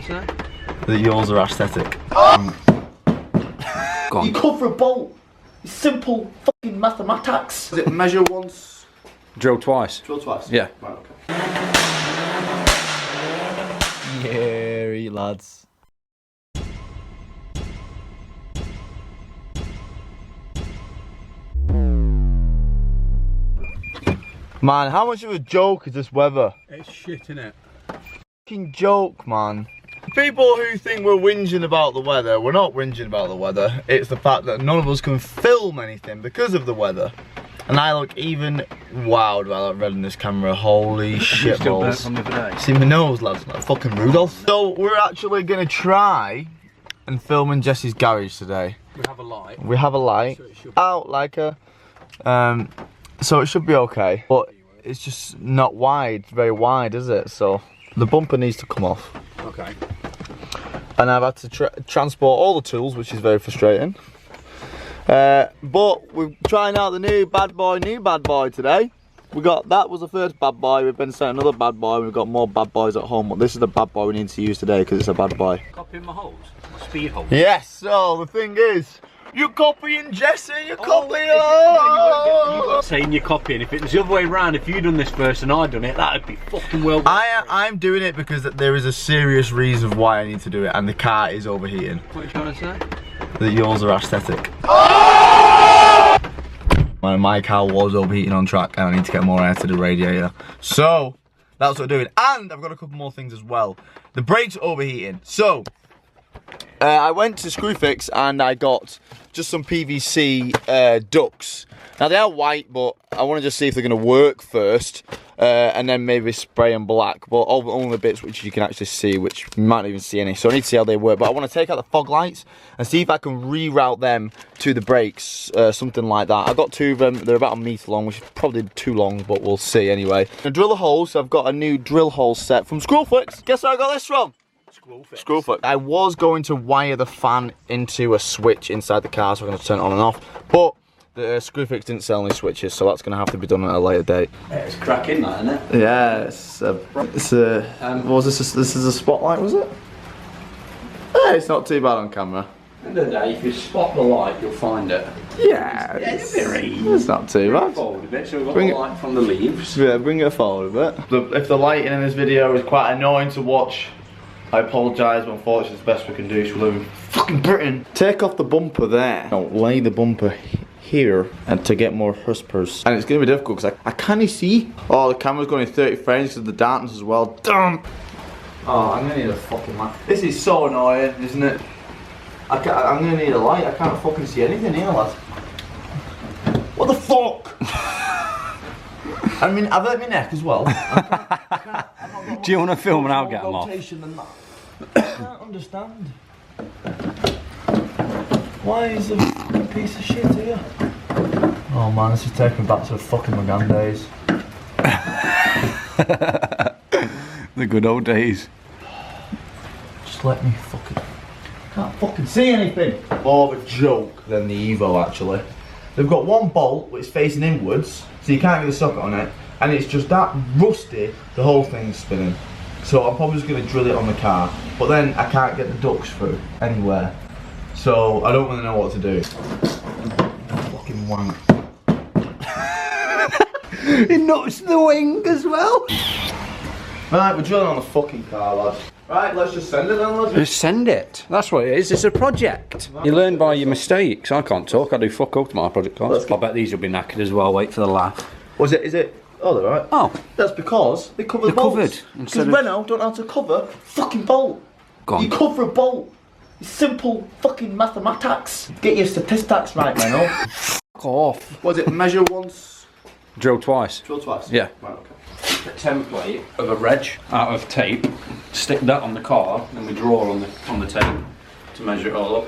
trying to say? That yours are aesthetic. Go on. You cover a bolt. It's simple fucking mathematics. Is it measure once? Drill twice. Drill twice? Yeah. Right, okay. Yeah, lads. Man, how much of a joke is this weather? It's shit, innit? Fucking joke, man. People who think we're whinging about the weather, we're not whinging about the weather. It's the fact that none of us can film anything because of the weather. And I look even wowed by that red in this camera. Holy shit balls. See my nose, lads, like fucking Rudolph. So we're actually gonna try and film in Jesse's garage today. We have a light. We have a light So out like a so it should be okay, but it's just not wide, very wide, is it? So the bumper needs to come off. Okay. And I've had to transport all the tools, which is very frustrating. But we're trying out the new bad boy today. That was the first bad boy. We've been sent another bad boy. We've got more bad boys at home. But this is the bad boy we need to use today because it's a bad boy. Copying my holes? My speed holes? Yes. So the thing is, you're copying Jesse. You're copying. You're saying you're copying. If it was the other way around, if you'd done this first and I'd done it, that'd be fucking well. I'm doing it because there is a serious reason why I need to do it, and the car is overheating. What are you trying to say? That yours are aesthetic. My car was overheating on track and I need to get more air to the radiator. So, that's what we're doing. And I've got a couple more things as well. The brakes are overheating. So, I went to Screwfix and I got just some PVC ducts. Now they are white, but I want to just see if they're going to work first. And then maybe spray them black, but only the bits which you can actually see, which you might not even see any. So I need to see how they work, but I want to take out the fog lights and see if I can reroute them to the brakes, something like that. I got two of them, they're about a metre long, which is probably too long, but we'll see anyway. I'm gonna drill a hole, so I've got a new drill hole set from Screwfix. Guess where I got this from? Screwfix. I was going to wire the fan into a switch inside the car, so I'm going to turn it on and off, but the Screwfix didn't sell any switches, so that's going to have to be done at a later date. Yeah, it's cracking that, isn't it? Yeah, what was this? This is a spotlight, was it? Yeah, it's not too bad on camera. At the end of the day, if you spot the light, you'll find it. Yeah, it's not too bad. Forward a bit, so we've got the light from the leaves. Yeah, bring it forward a bit. If the lighting in this video is quite annoying to watch, I apologise, but unfortunately it's the best we can do, so we live in fucking Britain. Take off the bumper there. No, lay the bumper here and to get more whispers. And it's going to be difficult because I can't see. Oh, the camera's going in 30 frames because of the darkness as well. Damn! Oh, I'm going to need a fucking light. This is so annoying, isn't it? I'm going to need a light. I can't fucking see anything here, lads. What the fuck? I mean, I've hurt my neck as well. Do you want to film and I'll get them off? I can't understand. Why is a fucking piece of shit here? Oh man, this is taking me back to the fucking McGann days. The good old days. Just let me fucking... Can't fucking see anything. More of a joke than the Evo actually. They've got one bolt which is facing inwards, so you can't get the socket on it, and it's just that rusty, the whole thing's spinning. So I'm probably just going to drill it on the car, but then I can't get the ducts through anywhere. So I don't really know what to do. Fucking wank. It knocks the wing as well. Right, we're drilling on the fucking car, lads. Right, let's just send it then, lads. Just send it. That's what it is. It's a project. You learn by your mistakes. I can't talk. I do fuck all to my project cars. I bet these will be knackered as well. Wait for the laugh. Was it? Is it? Oh, they're right. Oh. That's because they cover the bolts. Because Renault don't know how to cover fucking bolt. Go on. You cover a bolt. It's simple fucking mathematics. Get your statistics right, Renault. Fuck off. Was it measure once? Drill twice. Drill twice? Yeah. Right, okay. A template of a reg out of tape. Stick that on the car, and we draw on the tape to measure it all up.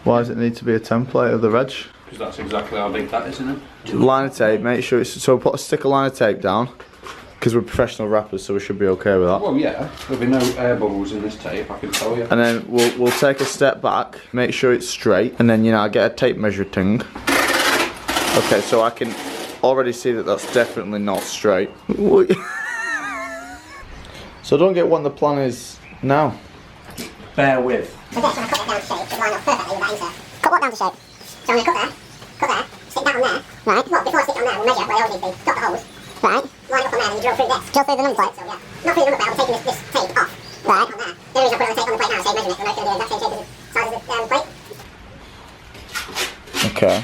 Why does it need to be a template of the reg? Because that's exactly how big that is, isn't it? Line of tape, make sure it's... So stick a line of tape down. Because we're professional rappers, so we should be okay with that. Well, yeah. There'll be no air bubbles in this tape, I can tell you. And then we'll take a step back, make sure it's straight, and then, you know, I get a tape measure thing. Okay, so I can already see that that's definitely not straight. So don't get what the plan is Now. Bear with. So this, when I cut it down to shape, it line up perfectly with that insert. Cut what down to shape? So I'm going to cut there, stick that on there. Right. Well, before I stick it on there, we'll measure where the holes need to be. Cut the holes. Right. Line it up on there and you drill through this. Drill through the number plate? So, yeah. Not through the number plate, I'm taking this tape off. Right. On there. The only reason I put it on the tape on the plate now is save measurement, and I know it's going to be the exact same shape as the size of the plate. Okay.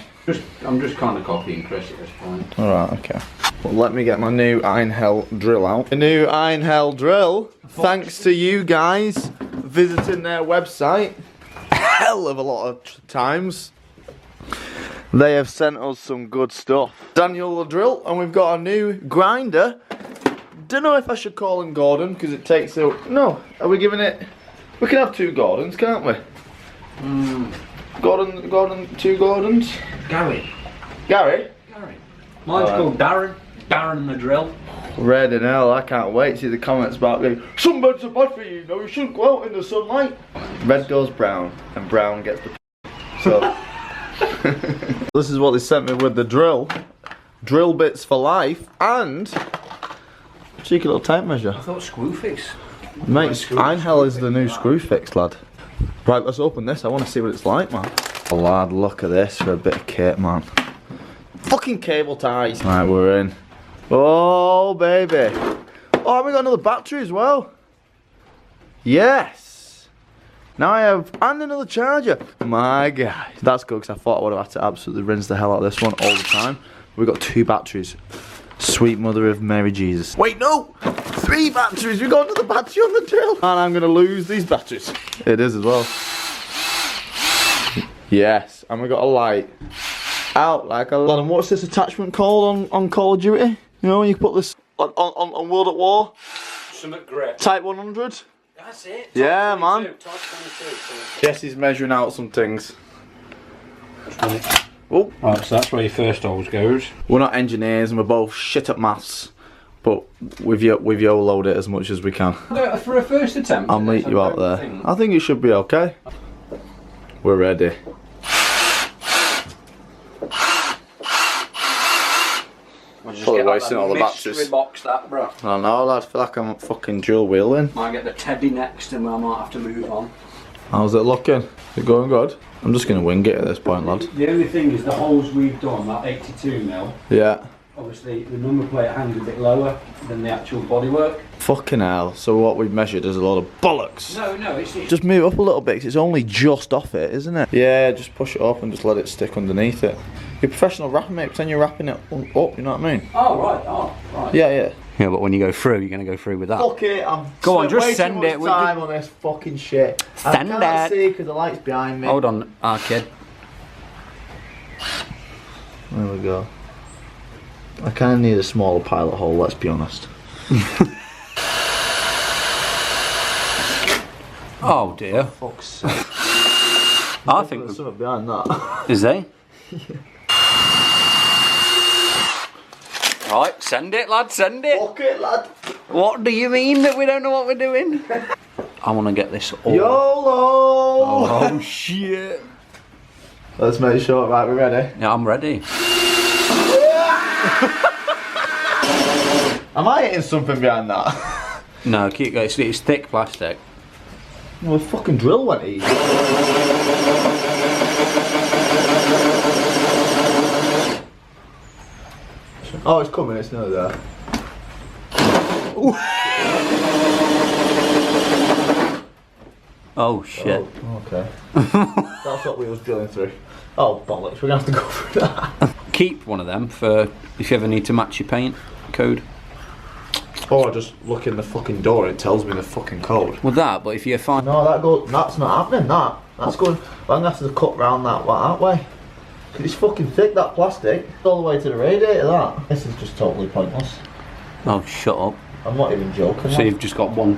I'm just kind of copying Chris at this point. Alright, okay. Well, let me get my new Iron Hell drill out. The new Iron Hell drill, thanks to you guys visiting their website a hell of a lot of times. They have sent us some good stuff. Daniel the drill, and we've got a new grinder. Don't know if I should call him Gordon, because it takes a... No, are we giving it... We can have two Gordons, can't we? Gordon, two Gordons? Gary. Gary? Gary. Mine's called Darren. Darren the drill. Red and hell, I can't wait to see the comments about going, sunbeds are bad for you, you shouldn't go out in the sunlight. Red goes brown, and brown gets the so this is what they sent me with the drill. Drill bits for life, and cheeky little tape measure. I thought screw fix. Mate, Iron Hell is the new screw fix, lad. Right, let's open this, I want to see what it's like, man. Oh, lad, look at this for a bit of kit, man. Fucking cable ties. Right, we're in. Oh, baby. Oh, have we got another battery as well? Yes. Now I have, and another charger. My God. That's good, because I thought I would have had to absolutely rinse the hell out of this one all the time. We've got 2 batteries. Sweet mother of Mary Jesus. Wait, no! 3 batteries. We've got another battery on the drill. And I'm going to lose these batteries. It is as well. Yes. And we've got a light. Out like a... And what's this attachment called on Call of Duty? You know, when you put this on World at War? Something great. Type 100? That's it. Yeah, man. Type 22. Jesse's measuring out some things. Oh. Right, so that's where your first hole goes. We're not engineers and we're both shit at maths, but we've YOLO'd it as much as we can. For a first attempt. I'll meet you out there. I think it should be okay. We're ready. Probably wasting all the batteries. Box that, bro. I know, lad. I feel like I'm a fucking dual wheeling. Might get the teddy next and I might have to move on. How's it looking? Is it going good? I'm just going to wing it at this point, lad. The only thing is the holes we've done, that 82 mil. Yeah. Obviously the number plate hangs a bit lower than the actual bodywork. Fucking hell. So what we've measured is a lot of bollocks. No, it's just move up a little bit, 'cause it's only just off it, isn't it? Yeah, just push it up and just let it stick underneath it. You're a professional rapper, mate. Pretend you're wrapping it up, you know what I mean? Oh, right. Yeah. Yeah, but when you go through, you're going to go through with that. Fuck it, I'm go on, just way send too it. Much time on this fucking shit. Send I can't see because the light's behind me. Hold on, kid. There we go. I kind of need a smaller pilot hole, let's be honest. Oh dear. Fuck's sake. I think there's something behind that. Is there? Right, send it, lad, send it. Fuck it, lad. What do you mean that we don't know what we're doing? I want to get this all. YOLO! Oh shit. Let's make sure, right, we're ready? Yeah, I'm ready. Am I hitting something behind that? No, keep going. It's thick plastic. No, the fucking drill went easy. Oh, it's coming, it's nearly there. Oh shit. Oh, okay. That's what we was drilling through. Oh bollocks, we're gonna have to go through that. Keep one of them for if you ever need to match your paint code. Or I just look in the fucking door and it tells me the fucking code. Well that, but if you find... No, that's not happening, that's going... I'm gonna have to cut round that way. Because it's fucking thick, that plastic. All the way to the radiator, that. This is just totally pointless. Oh, shut up. I'm not even joking. So you've just got one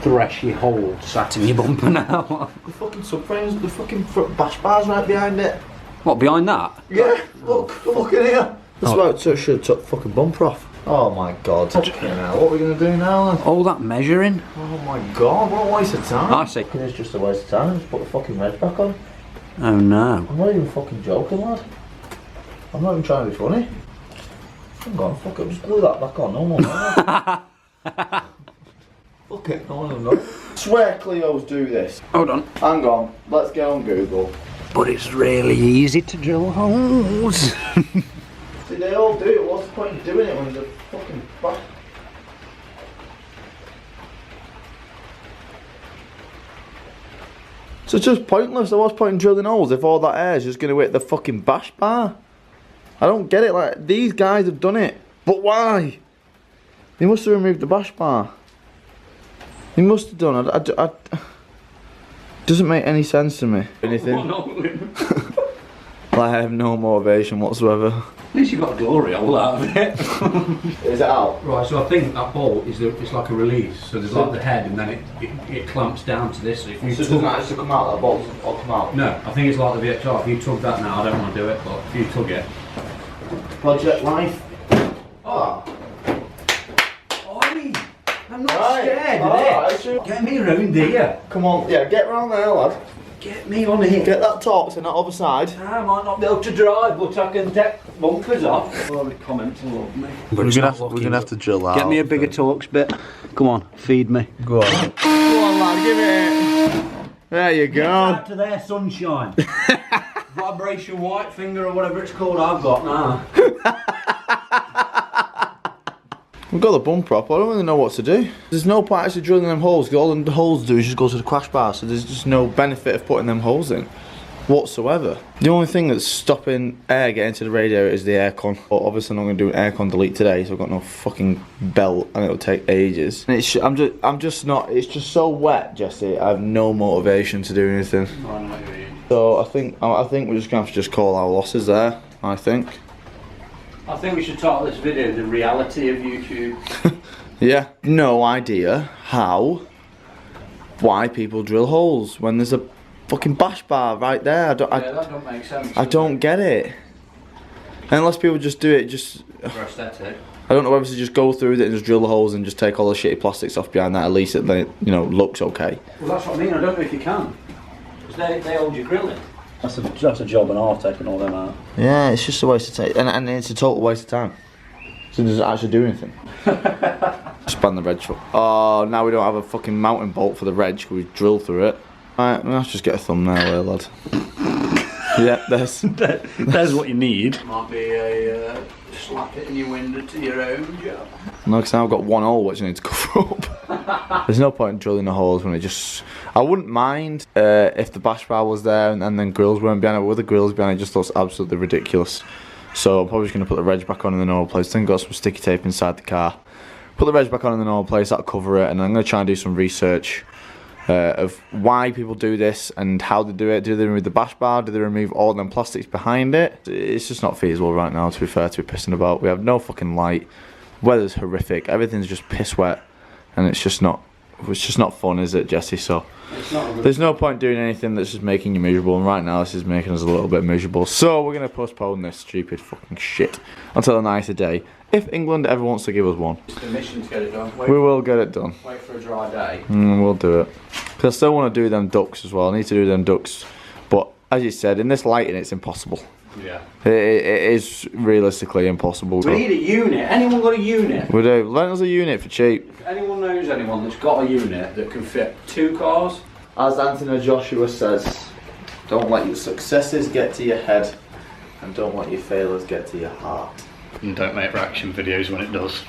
threshy hole sat in your bumper now. The fucking subframes, the fucking front bash bar's right behind it. What, behind that? Yeah, look in here. That's why it should have took the fucking bumper off. Oh my god. Fucking hell, what are we going to do now then? All that measuring? Oh my god, what a waste of time. I see. It's just a waste of time, just put the fucking wedge back on. Oh no. I'm not even fucking joking, lad. I'm not even trying to be funny. Hang on, fuck it, just glue that back on, no more. Fuck it, I want to know. Swear Cleos do this. Hold on. Hang on, let's get on Google. But it's really easy to drill holes. See, they all do it. What's the point in doing it when they're fucking bash? So it's just pointless. What's the point in drilling holes if all that air is just going to hit the fucking bash bar? I don't get it. Like, these guys have done it. But why? They must have removed the bash bar. They must have done. Doesn't make any sense to me. Anything? Like, I have no motivation whatsoever. At least you got a glory hole out of it. Is it out? Right, so I think that bolt is it's like a release. So there's like the head, and then it clamps down to this. So if you So it doesn't actually come out, that bolt will come out? No, I think it's like the VXR. If you tug that now, I don't want to do it, but if you tug it. Project Life. Oh. Oi! I'm not Right. scared of Alright, this. sure. Get me round here. Come on, yeah, get round there, lad. Get me on here. Get that torque in that other side. I might not be able to drive, but I can take bumpers off. All the comments will love me. We're gonna have to drill that. Get me a bigger Torx bit. Come on, feed me. Go on. Go on, lad, give it. There you go. Out to their sunshine. Vibration white finger or whatever it's called I've got now. We've got the bumper up, I don't really know what to do. There's no point actually drilling them holes, because all the holes do is just go to the crash bar, so there's just no benefit of putting them holes in whatsoever. The only thing that's stopping air getting to the radiator is the aircon. But obviously I'm not going to do an aircon delete today, so I've got no fucking belt and it'll take ages. And I'm just not, it's just so wet, Jesse, I have no motivation to do anything. So I think we're just going to have to just call our losses there, I think. I think we should title this video The Reality of YouTube. Yeah, no idea why people drill holes when there's a fucking bash bar right there. That don't make sense. I don't get it. Unless people just do it just For aesthetic. I don't know whether to just go through it and just drill the holes and just take all the shitty plastics off behind that. At least it then, you know, looks okay. Well, that's what I mean. I don't know if you can. Because they hold your grilling. That's a job and half taking all them out. Yeah, it's just a waste of time, and it's a total waste of time. So it doesn't actually do anything. Span the reg for. Oh, now we don't have a fucking mounting bolt for the reg because we drilled through it. Alright, let's just get a thumbnail here, lad. Yeah, there's what you need. Might be a slap it in your window to your own job. No, because now I've got one hole which I need to cover up. There's no point in drilling the holes when it just... I wouldn't mind if the bash bar was there and then grills weren't behind it, but with the grills behind it just looks absolutely ridiculous. So I'm probably just going to put the reg back on in the normal place. Then got some sticky tape inside the car. Put the reg back on in the normal place, that'll cover it, and I'm going to try and do some research of why people do this and how they do it. Do they remove the bash bar? Do they remove all them plastics behind it? It's just not feasible right now, to be fair, to be pissing about. We have no fucking light. Weather's horrific. Everything's just piss wet, and it's just not fun, is it, Jesse? So there's no point doing anything that's just making you miserable, and right now this is making us a little bit miserable. So we're going to postpone this stupid fucking shit until a nicer day. If England ever wants to give us one. It's the mission to get it done. We will get it done. Wait for a dry day. We'll do it. Because I still want to do them ducks as well. I need to do them ducks. But as you said, in this lighting it's impossible. Yeah. It is realistically impossible. We need a unit. Anyone got a unit? We do. Lend us a unit for cheap. If anyone knows anyone that's got a unit that can fit 2 cars. As Anthony Joshua says, don't let your successes get to your head, and don't let your failures get to your heart. And don't make reaction videos when it does.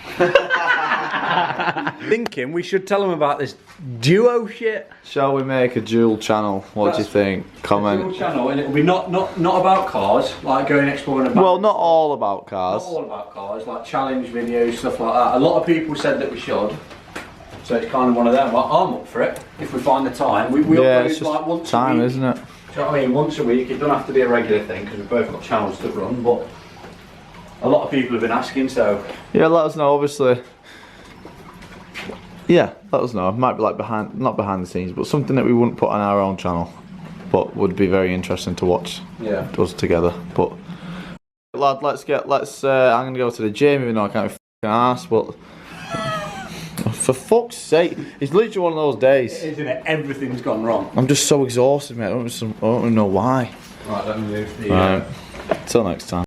Thinking we should tell them about this duo shit. Shall we make a dual channel? What do you think? Comment. Dual channel, and it'll be not about cars, like going exploring about. Well, not all about cars. Not all about cars, like challenge videos, stuff like that. A lot of people said that we should. So it's kind of one of them. Like, I'm up for it if we find the time. We yeah, upload it's just like once time, a week. Isn't it? Do you know what I mean? Once a week. It doesn't have to be a regular thing because we've both got channels to run, but a lot of people have been asking, so... Yeah, let us know, obviously. Yeah, let us know. It might be like not behind the scenes, but something that we wouldn't put on our own channel, but would be very interesting to watch. Yeah. Us together. But lad, I'm gonna go to the gym, even though I can't be fucking arsed, but for fuck's sake, it's literally one of those days. It is, isn't it? Everything's gone wrong. I'm just so exhausted, mate. I don't know why. Right, let me move the... Right. Till next time.